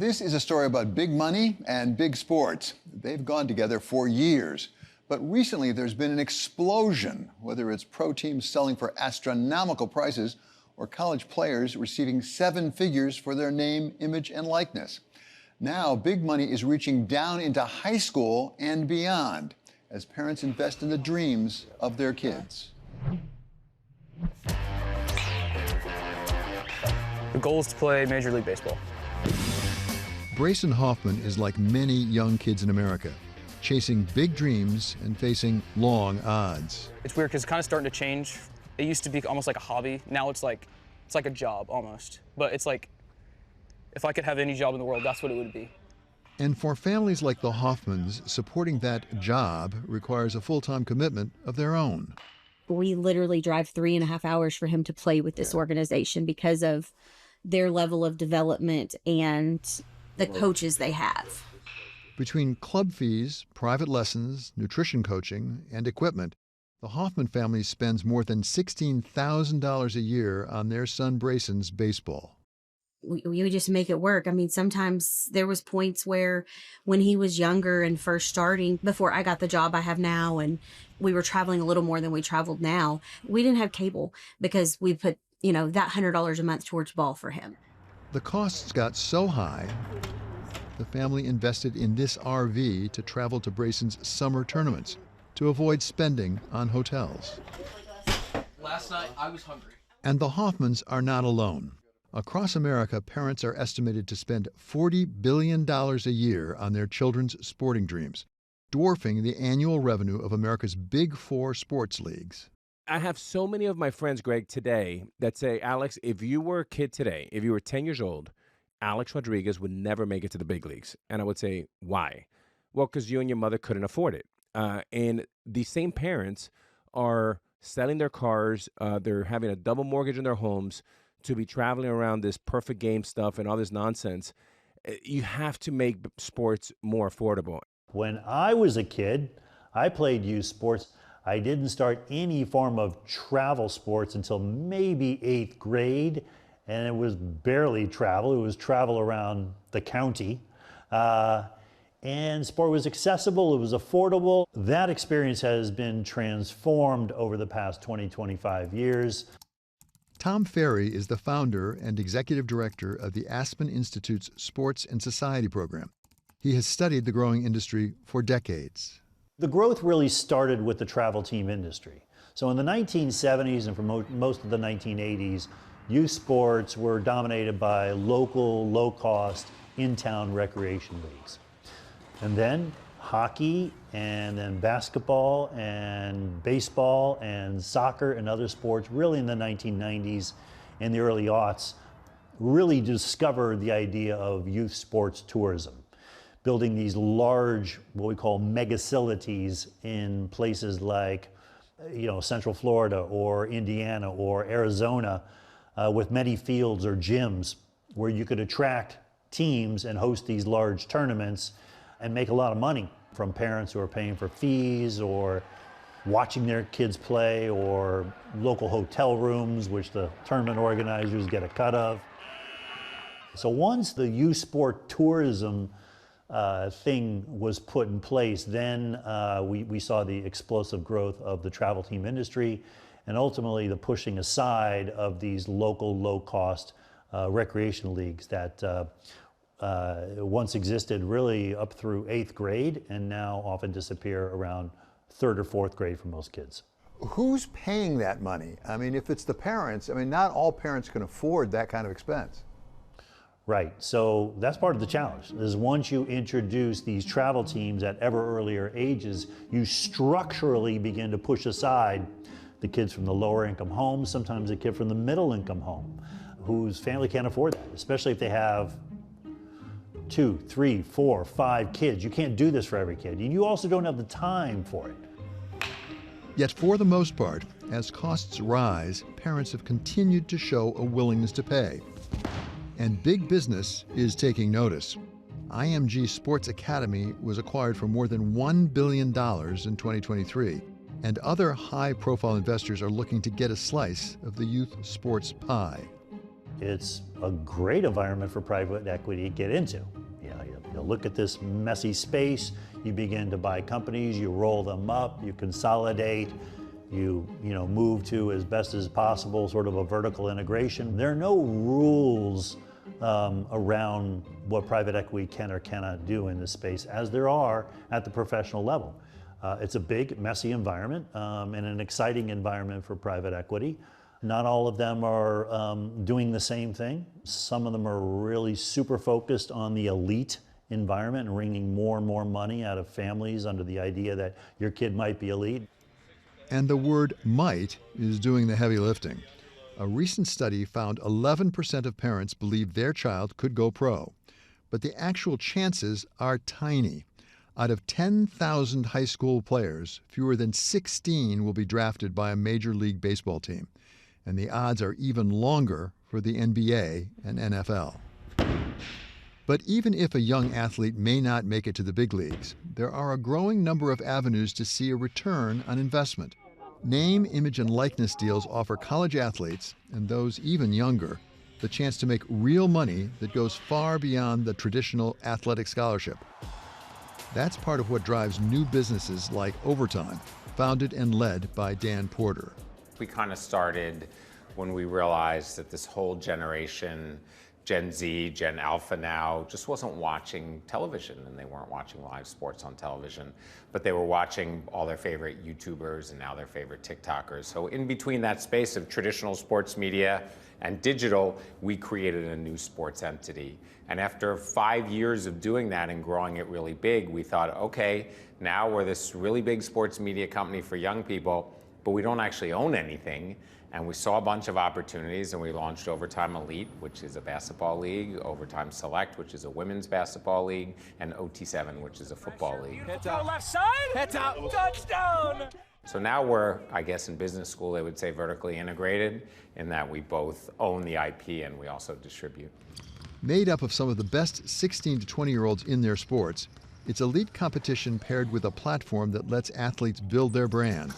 This is a story about big money and big sports. They've gone together for years. But recently, there's been an explosion, whether it's pro teams selling for astronomical prices or college players receiving seven figures for their name, image, and likeness. Now, big money is reaching down into high school and beyond as parents invest in the dreams of their kids. The goal is to play Major League Baseball. Grayson Hoffman is like many young kids in America, chasing big dreams and facing long odds. It's weird because it's kind of starting to change. It used to be almost like a hobby. Now it's like a job almost. But it's like, if I could have any job in the world, that's what it would be. And for families like the Hoffmans, supporting that job requires a full-time commitment of their own. We literally drive 3.5 hours for him to play with this organization because of their level of development and the coaches they have. Between club fees, private lessons, nutrition coaching, and equipment, the Hoffman family spends more than $16,000 a year on their son Brayson's baseball. We would just make it work. I mean, sometimes there was points where when he was younger and first starting, before I got the job I have now, and we were traveling a little more than we traveled now, we didn't have cable because we put, that $100 a month towards ball for him. The costs got so high, the family invested in this RV to travel to Brayson's summer tournaments to avoid spending on hotels. Last night, I was hungry. And the Hoffmans are not alone. Across America, parents are estimated to spend $40 billion a year on their children's sporting dreams, dwarfing the annual revenue of America's big four sports leagues. I have so many of my friends, Greg, today that say, Alex, if you were a kid today, if you were 10 years old, Alex Rodriguez would never make it to the big leagues. And I would say, why? Well, because you and your mother couldn't afford it. And the same parents are selling their cars. They're having a double mortgage on their homes to be traveling around this perfect game stuff and all this nonsense. You have to make sports more affordable. When I was a kid, I played youth sports. I didn't start any form of travel sports until maybe 8th grade, and it was barely travel. It was travel around the county. And sport was accessible, it was affordable. That experience has been transformed over the past 25 years. Tom Ferry is the founder and executive director of the Aspen Institute's Sports and Society program. He has studied the growing industry for decades. The growth really started with the travel team industry. So in the 1970s and for most of the 1980s, youth sports were dominated by local, low-cost, in-town recreation leagues. And then hockey, and then basketball, and baseball, and soccer, and other sports, really in the 1990s and the early aughts, really discovered the idea of youth sports tourism, building these large, what we call megacilities in places like, Central Florida or Indiana or Arizona, with many fields or gyms where you could attract teams and host these large tournaments and make a lot of money from parents who are paying for fees or watching their kids play, or local hotel rooms, which the tournament organizers get a cut of. So once the youth sport tourism thing was put in place, then we saw the explosive growth of the travel team industry, and ultimately the pushing aside of these local low-cost recreation leagues that once existed really up through 8th grade and now often disappear around 3rd or 4th grade for most kids. Who's paying that money? I mean, if it's the parents, not all parents can afford that kind of expense. Right, so that's part of the challenge, is once you introduce these travel teams at ever earlier ages, you structurally begin to push aside the kids from the lower income homes, sometimes a kid from the middle income home, whose family can't afford that, especially if they have 2, 3, 4, 5 kids. You can't do this for every kid, and you also don't have the time for it. Yet for the most part, as costs rise, parents have continued to show a willingness to pay. And big business is taking notice. IMG Sports Academy was acquired for more than $1 billion in 2023, and other high-profile investors are looking to get a slice of the youth sports pie. It's a great environment for private equity to get into. You look at this messy space, you begin to buy companies, you roll them up, you consolidate, you move to, as best as possible, sort of a vertical integration. There are no rules around what private equity can or cannot do in this space, as there are at the professional level. It's a big, messy environment and an exciting environment for private equity. Not all of them are doing the same thing. Some of them are really super focused on the elite environment and wringing more and more money out of families under the idea that your kid might be elite. And the word might is doing the heavy lifting. A recent study found 11% of parents believe their child could go pro, but the actual chances are tiny. Out of 10,000 high school players, fewer than 16 will be drafted by a Major League Baseball team, and the odds are even longer for the NBA and NFL. But even if a young athlete may not make it to the big leagues, there are a growing number of avenues to see a return on investment. Name, image, and likeness deals offer college athletes, and those even younger, the chance to make real money that goes far beyond the traditional athletic scholarship. That's part of what drives new businesses like Overtime, founded and led by Dan Porter. We kind of started when we realized that this whole generation, Gen Z, Gen Alpha now, just wasn't watching television, and they weren't watching live sports on television, but they were watching all their favorite YouTubers and now their favorite TikTokers. So in between that space of traditional sports media and digital, we created a new sports entity. And after 5 years of doing that and growing it really big, we thought, okay, now we're this really big sports media company for young people, but we don't actually own anything. And we saw a bunch of opportunities, and we launched Overtime Elite, which is a basketball league, Overtime Select, which is a women's basketball league, and OT7, which is a football league. Heads out, left side, heads out, touchdown! So now we're, I guess in business school, they would say vertically integrated, in that we both own the IP and we also distribute. Made up of some of the best 16 to 20-year-olds in their sports, it's elite competition paired with a platform that lets athletes build their brand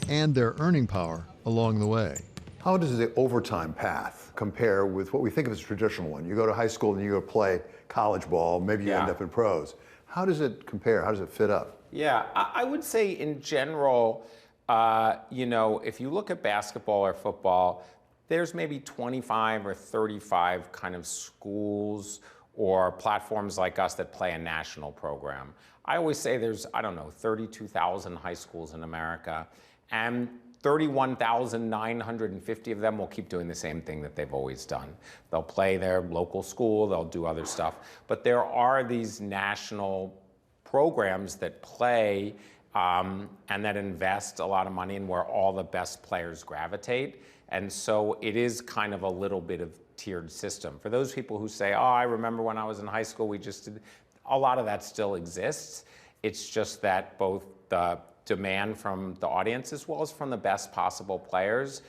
and their earning power along the way. How does the Overtime path compare with what we think of as a traditional one? You go to high school and you go play college ball, maybe you end up in pros. How does it compare? How does it fit up? Yeah, I would say in general, if you look at basketball or football, there's maybe 25 or 35 kind of schools or platforms like us that play a national program. I always say there's, 32,000 high schools in America, and 31,950 of them will keep doing the same thing that they've always done. They'll play their local school, they'll do other stuff, but there are these national programs that play and that invest a lot of money and where all the best players gravitate. And so it is kind of a little bit of tiered system. For those people who say, oh, I remember when I was in high school, we just did, a lot of that still exists. It's just that both the demand from the audience as well as from the best possible players.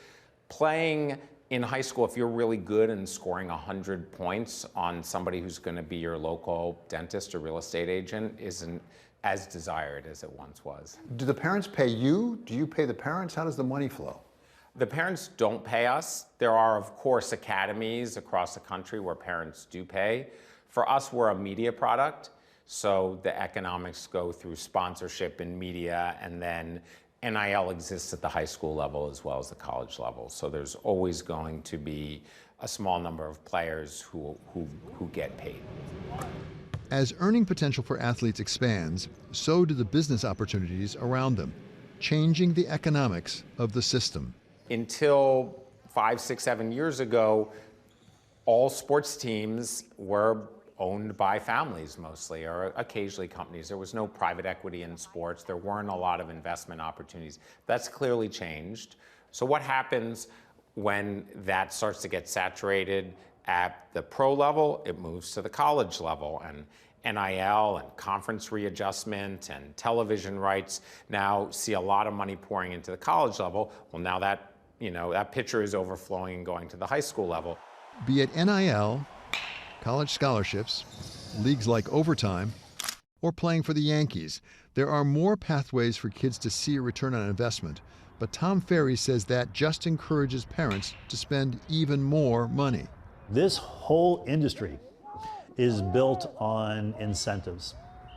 Playing in high school, if you're really good and scoring 100 points on somebody who's going to be your local dentist or real estate agent isn't as desired as it once was. Do the parents pay you? Do you pay the parents? How does the money flow? The parents don't pay us. There are, of course, academies across the country where parents do pay. For us, we're a media product, so the economics go through sponsorship and media, and then NIL exists at the high school level as well as the college level. So there's always going to be a small number of players who get paid. As earning potential for athletes expands, so do the business opportunities around them, changing the economics of the system. Until 5, 6, 7 years ago, all sports teams were owned by families mostly, or occasionally companies. There was no private equity in sports. There weren't a lot of investment opportunities. That's clearly changed. So what happens when that starts to get saturated at the pro level? It moves to the college level, and NIL and conference readjustment and television rights now see a lot of money pouring into the college level. Well, now that, that pitcher is overflowing and going to the high school level. Be it NIL, college scholarships, leagues like Overtime, or playing for the Yankees, there are more pathways for kids to see a return on investment, But Tom Ferry says that just encourages parents to spend even more money. This whole industry is built on incentives.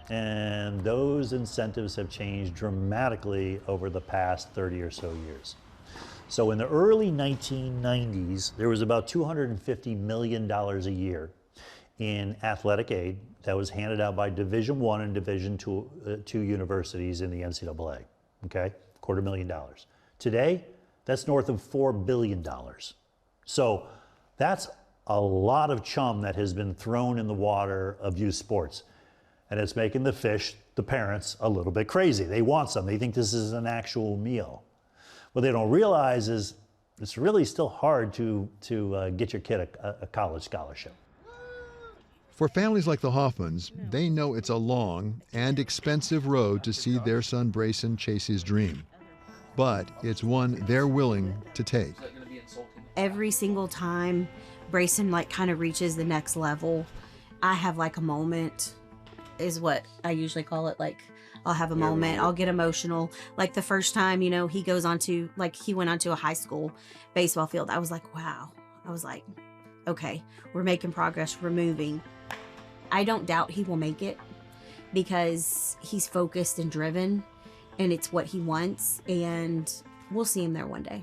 And those incentives have changed dramatically over the past 30 or so years. So in the early 1990s, there was about $250 million a year in athletic aid that was handed out by Division I and Division II universities in the NCAA, okay? $250,000. Today, that's north of $4 billion. So that's a lot of chum that has been thrown in the water of youth sports. And it's making the fish, the parents, a little bit crazy. They want some. They think this is an actual meal. What they don't realize is it's really still hard to get your kid a college scholarship. For families like the Hoffmans, they know it's a long and expensive road to see their son Brayson chase his dream. But it's one they're willing to take. Every single time Brayson kind of reaches the next level, I have a moment, is what I usually call it. I'll have a moment, I'll get emotional. The first time, he goes onto, he went onto a high school baseball field. I was like, wow. I was like, okay, we're making progress, we're moving. I don't doubt he will make it because he's focused and driven and it's what he wants, and we'll see him there one day.